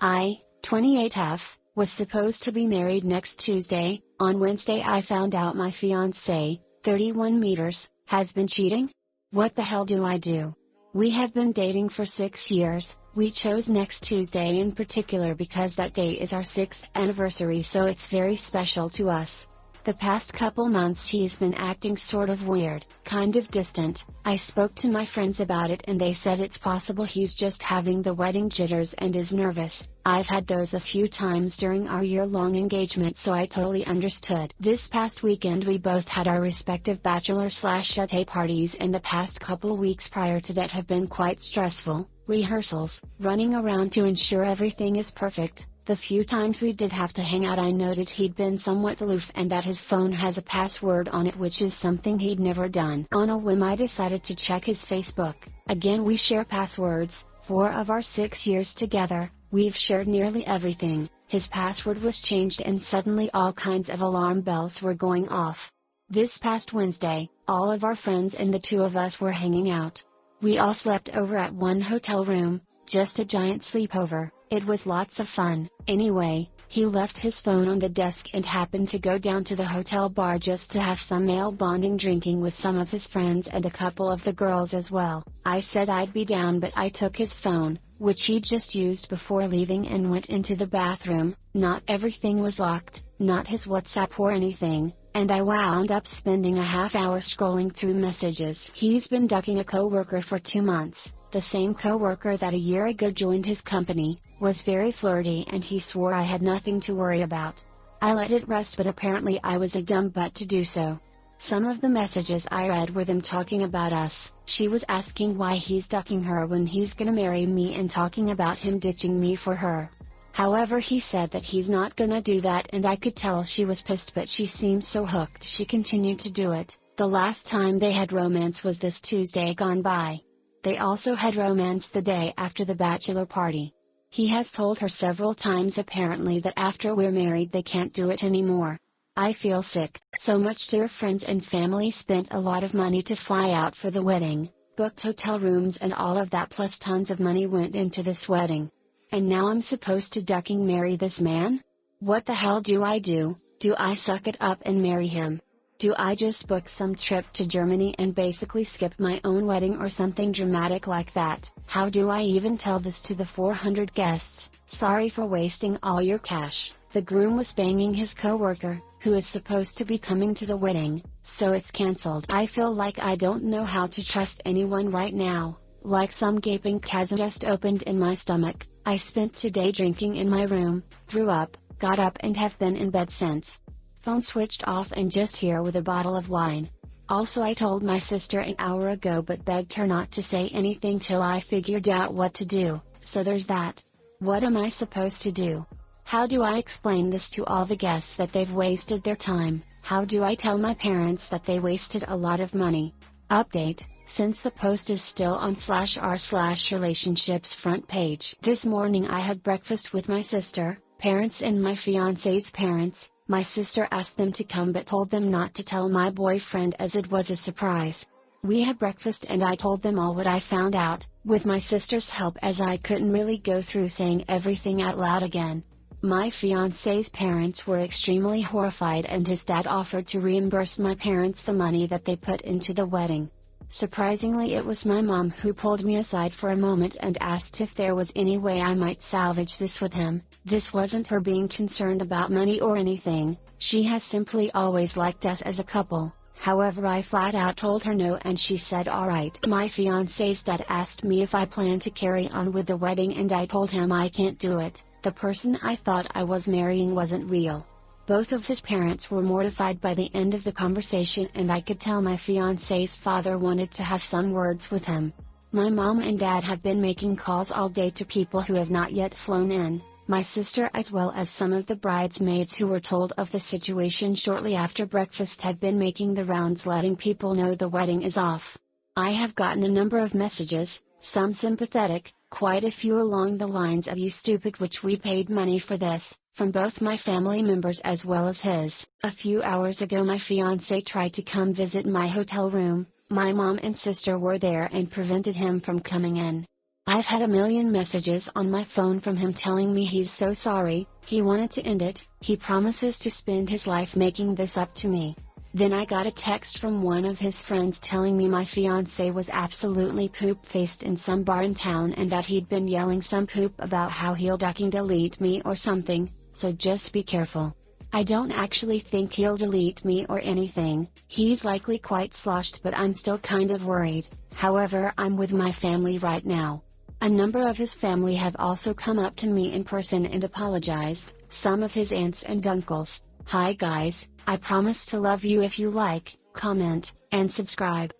I, 28F, was supposed to be married next Tuesday. On Wednesday I found out my fiancé, 31 meters, has been cheating? What the hell do I do? We have been dating for 6 years. We chose next Tuesday in particular because that day is our 6th anniversary, so it's very special to us. The past couple months he's been acting sort of weird, kind of distant. I spoke to my friends about it and they said it's possible he's just having the wedding jitters and is nervous. I've had those a few times during our year-long engagement, so I totally understood. This past weekend we both had our respective bachelor/chate parties, and the past couple weeks prior to that have been quite stressful. Rehearsals, running around to ensure everything is perfect. The few times we did have to hang out I noted he'd been somewhat aloof and that his phone has a password on it, which is something he'd never done. On a whim I decided to check his Facebook. Again, we share passwords. 4 of our 6 years together, we've shared nearly everything. His password was changed and suddenly all kinds of alarm bells were going off. This past Wednesday, all of our friends and the 2 of us were hanging out. We all slept over at one hotel room, just a giant sleepover. It was lots of fun. Anyway, he left his phone on the desk and happened to go down to the hotel bar just to have some male bonding drinking with some of his friends and a couple of the girls as well. I said I'd be down, but I took his phone, which he'd just used before leaving, and went into the bathroom. Not everything was locked, not his WhatsApp or anything, and I wound up spending a half hour scrolling through messages. He's been ducking a coworker for 2 months. The same coworker that a year ago joined his company, was very flirty, and he swore I had nothing to worry about. I let it rest, but apparently I was a dumb butt to do so. Some of the messages I read were them talking about us. She was asking why he's ducking her when he's gonna marry me and talking about him ditching me for her. However, he said that he's not gonna do that, and I could tell she was pissed, but she seemed so hooked she continued to do it. The last time they had romance was this Tuesday gone by. They also had romance the day after the bachelor party. He has told her several times apparently that after we're married they can't do it anymore. I feel sick. So much dear friends and family spent a lot of money to fly out for the wedding, booked hotel rooms and all of that, plus tons of money went into this wedding. And now I'm supposed to ducking marry this man? What the hell do I do? Do I suck it up and marry him? Do I just book some trip to Germany and basically skip my own wedding or something dramatic like that? How do I even tell this to the 400 guests? Sorry for wasting all your cash. The groom was banging his coworker, who is supposed to be coming to the wedding, so it's cancelled. I feel like I don't know how to trust anyone right now, like some gaping chasm just opened in my stomach. I spent today drinking in my room, threw up, got up and have been in bed since. Phone switched off and just here with a bottle of wine. Also, I told my sister an hour ago but begged her not to say anything till I figured out what to do, so there's that. What am I supposed to do? How do I explain this to all the guests that they've wasted their time? How do I tell my parents that they wasted a lot of money? Update: since the post is still on /r/relationships front page. This morning I had breakfast with my sister, parents and my fiancé's parents. My sister asked them to come but told them not to tell my boyfriend as it was a surprise. We had breakfast and I told them all what I found out, with my sister's help, as I couldn't really go through saying everything out loud again. My fiancé's parents were extremely horrified and his dad offered to reimburse my parents the money that they put into the wedding. Surprisingly, it was my mom who pulled me aside for a moment and asked if there was any way I might salvage this with him. This wasn't her being concerned about money or anything, she has simply always liked us as a couple. However, I flat out told her no and she said alright. My fiancé's dad asked me if I plan to carry on with the wedding and I told him I can't do it. The person I thought I was marrying wasn't real. Both of his parents were mortified by the end of the conversation and I could tell my fiancé's father wanted to have some words with him. My mom and dad have been making calls all day to people who have not yet flown in, my sister as well as some of the bridesmaids who were told of the situation shortly after breakfast have been making the rounds letting people know the wedding is off. I have gotten a number of messages, some sympathetic, quite a few along the lines of "you stupid, which we paid money for this," from both my family members as well as his. A few hours ago my fiancé tried to come visit my hotel room. My mom and sister were there and prevented him from coming in. I've had a million messages on my phone from him telling me he's so sorry, he wanted to end it, he promises to spend his life making this up to me. Then I got a text from one of his friends telling me my fiancé was absolutely poop-faced in some bar in town and that he'd been yelling some poop about how he'll fucking delete me or something, so just be careful. I don't actually think he'll delete me or anything, he's likely quite sloshed, but I'm still kind of worried. However, I'm with my family right now. A number of his family have also come up to me in person and apologized, some of his aunts and uncles. Hi guys, I promise to love you if you like, comment, and subscribe.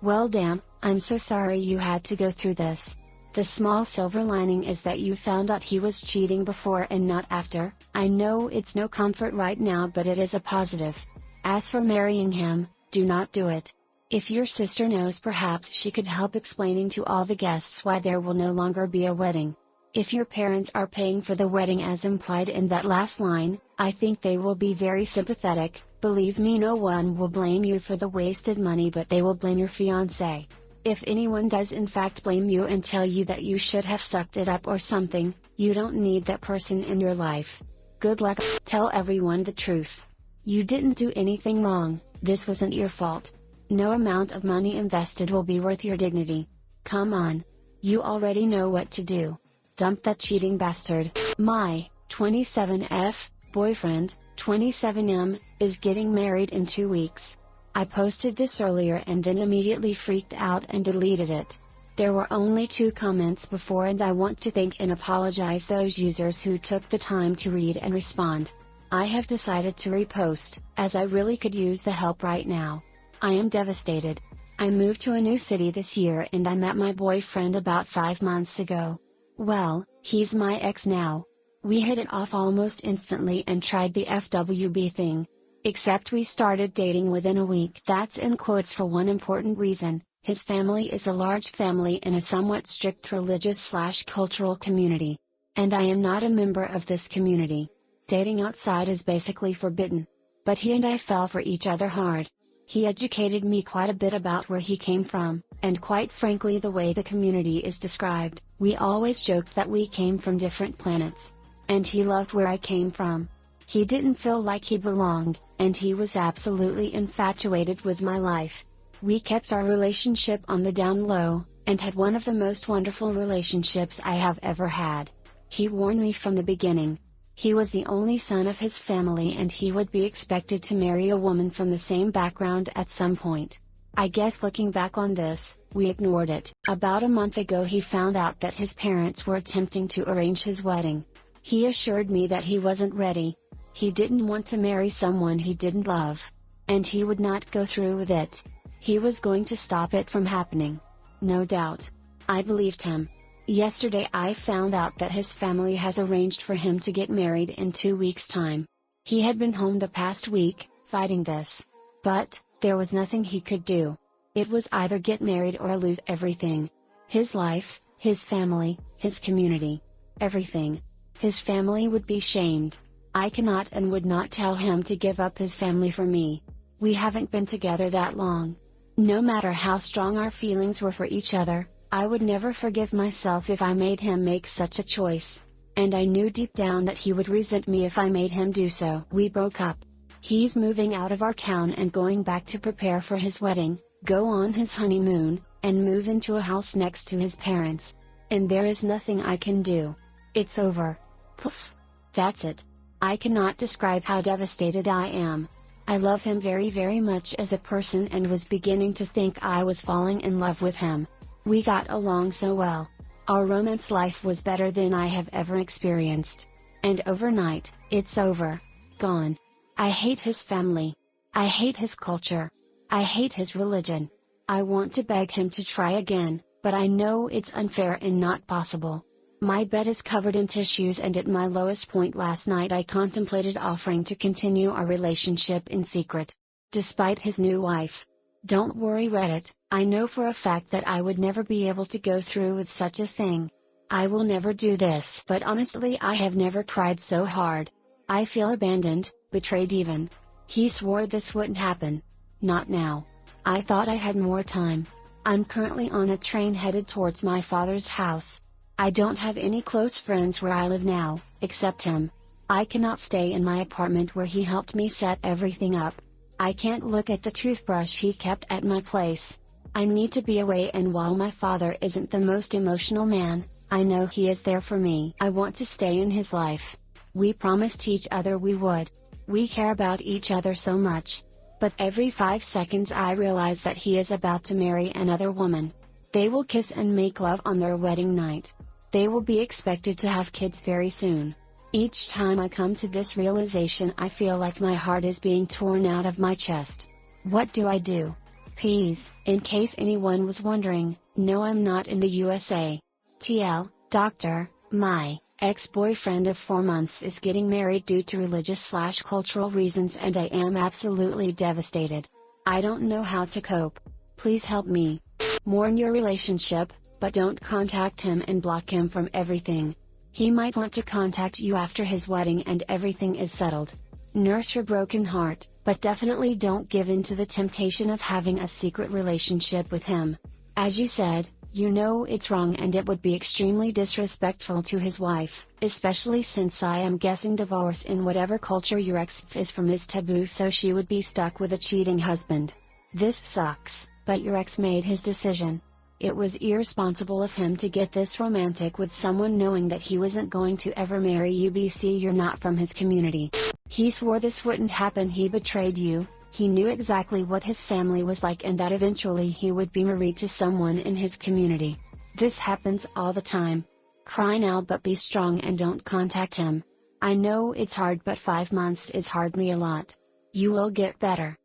Well damn, I'm so sorry you had to go through this. The small silver lining is that you found out he was cheating before and not after. I know it's no comfort right now, but it is a positive. As for marrying him, do not do it. If your sister knows, perhaps she could help explaining to all the guests why there will no longer be a wedding. If your parents are paying for the wedding as implied in that last line, I think they will be very sympathetic. Believe me, no one will blame you for the wasted money, but they will blame your fiancé. If anyone does in fact blame you and tell you that you should have sucked it up or something, you don't need that person in your life. Good luck. Tell everyone the truth. You didn't do anything wrong, this wasn't your fault. No amount of money invested will be worth your dignity. Come on. You already know what to do. Dump that cheating bastard. My 27F boyfriend, 27M, is getting married in 2 weeks. I posted this earlier and then immediately freaked out and deleted it. There were only 2 comments before, and I want to thank and apologize those users who took the time to read and respond. I have decided to repost, as I really could use the help right now. I am devastated. I moved to a new city this year and I met my boyfriend about 5 months ago. Well, he's my ex now. We hit it off almost instantly and tried the FWB thing. Except we started dating within a week. That's in quotes for one important reason: his family is a large family in a somewhat strict religious/cultural community. And I am not a member of this community. Dating outside is basically forbidden. But he and I fell for each other hard. He educated me quite a bit about where he came from, and quite frankly the way the community is described, we always joked that we came from different planets. And he loved where I came from. He didn't feel like he belonged, and he was absolutely infatuated with my life. We kept our relationship on the down low, and had one of the most wonderful relationships I have ever had. He warned me from the beginning. He was the only son of his family and he would be expected to marry a woman from the same background at some point. I guess looking back on this, we ignored it. About a month ago he found out that his parents were attempting to arrange his wedding. He assured me that he wasn't ready. He didn't want to marry someone he didn't love. And he would not go through with it. He was going to stop it from happening. No doubt. I believed him. Yesterday I found out that his family has arranged for him to get married in 2 weeks' time. He had been home the past week, fighting this. But, there was nothing he could do. It was either get married or lose everything. His life, his family, his community. Everything. His family would be shamed. I cannot and would not tell him to give up his family for me. We haven't been together that long. No matter how strong our feelings were for each other, I would never forgive myself if I made him make such a choice. And I knew deep down that he would resent me if I made him do so. We broke up. He's moving out of our town and going back to prepare for his wedding, go on his honeymoon, and move into a house next to his parents. And there is nothing I can do. It's over. Poof. That's it. I cannot describe how devastated I am. I love him very very much as a person and was beginning to think I was falling in love with him. We got along so well. Our romance life was better than I have ever experienced. And overnight, it's over. Gone. I hate his family. I hate his culture. I hate his religion. I want to beg him to try again, but I know it's unfair and not possible. My bed is covered in tissues, and at my lowest point last night I contemplated offering to continue our relationship in secret. Despite his new wife. Don't worry Reddit, I know for a fact that I would never be able to go through with such a thing. I will never do this. But honestly I have never cried so hard. I feel abandoned, betrayed even. He swore this wouldn't happen. Not now. I thought I had more time. I'm currently on a train headed towards my father's house. I don't have any close friends where I live now, except him. I cannot stay in my apartment where he helped me set everything up. I can't look at the toothbrush he kept at my place. I need to be away, and while my father isn't the most emotional man, I know he is there for me. I want to stay in his life. We promised each other we would. We care about each other so much. But every 5 seconds I realize that he is about to marry another woman. They will kiss and make love on their wedding night. They will be expected to have kids very soon. Each time I come to this realization, I feel like my heart is being torn out of my chest. What do I do? Please, in case anyone was wondering, no, I'm not in the USA. TL, doctor, my ex-boyfriend of 4 months is getting married due to religious/cultural reasons, and I am absolutely devastated. I don't know how to cope. Please help me. Mourn your relationship, but don't contact him and block him from everything. He might want to contact you after his wedding and everything is settled. Nurse your broken heart, but definitely don't give in to the temptation of having a secret relationship with him. As you said, you know it's wrong, and it would be extremely disrespectful to his wife, especially since I am guessing divorce in whatever culture your ex is from is taboo, so she would be stuck with a cheating husband. This sucks, but your ex made his decision. It was irresponsible of him to get this romantic with someone knowing that he wasn't going to ever marry you. BC, you're not from his community. He swore this wouldn't happen. He betrayed you. He knew exactly what his family was like, and that eventually he would be married to someone in his community. This happens all the time. Cry now, but be strong and don't contact him. I know it's hard, but 5 months is hardly a lot. You will get better.